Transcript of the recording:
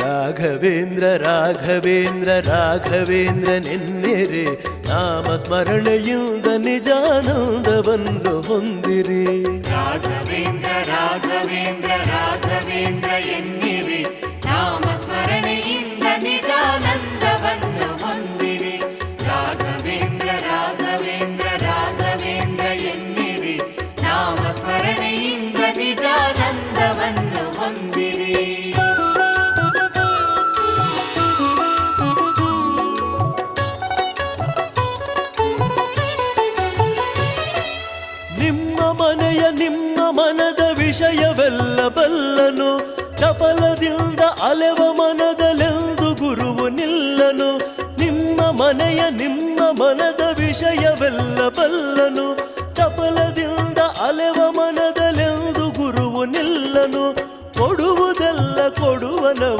ರಾಘವೇಂದ್ರ ರಾಘವೇಂದ್ರ ರಾಘವೇಂದ್ರ ನೆನ್ನೆರೆ ನಾಮ ಸ್ಮರಣೆಯಿಂದ ನಿಜಾನಂದವನ್ನು ಹೊಂದಿರಿ. ರಾಘವೇಂದ್ರ ರಾಘವೇಂದ್ರ ರಾಘವೇಂದ್ರ ಎನ್ನಿರಿ, ನಾಮ ಸ್ಮರಣೆಯಿಂದ ನಿಜಾನಂದವನ್ನು ಹೊಂದಿರಿ. ರಾಘವೇಂದ್ರ ರಾಘವೇಂದ್ರ ರಾಘವೇಂದ್ರ ಎನ್ನಿರಿ, ನಾಮ ಸ್ಮರಣೆಯಿಂದ ನಿಜಾನಂದವನ್ನು ಹೊಂದಿರಿ. ನಿಮ್ಮ ಮನೆಯ ನಿಮ್ಮ ಮನದ ವಿಷಯವೆಲ್ಲ ಬಲ್ಲನು, ಚಪಲದಿಂದ ಅಲೆವ ಮನದಲೆಂದು ಗುರುವು ನಿಲ್ಲನು. ನಿಮ್ಮ ಮನೆಯ ನಿಮ್ಮ ಮನದ ವಿಷಯವೆಲ್ಲ ಬಲ್ಲನು, ಚಪಲದಿಂದ ಅಲೆವ ಮನದಲೆಂದು ಗುರುವು ನಿಲ್ಲನು. ಕೊಡುವುದೆಲ್ಲ ಕೊಡುವನವ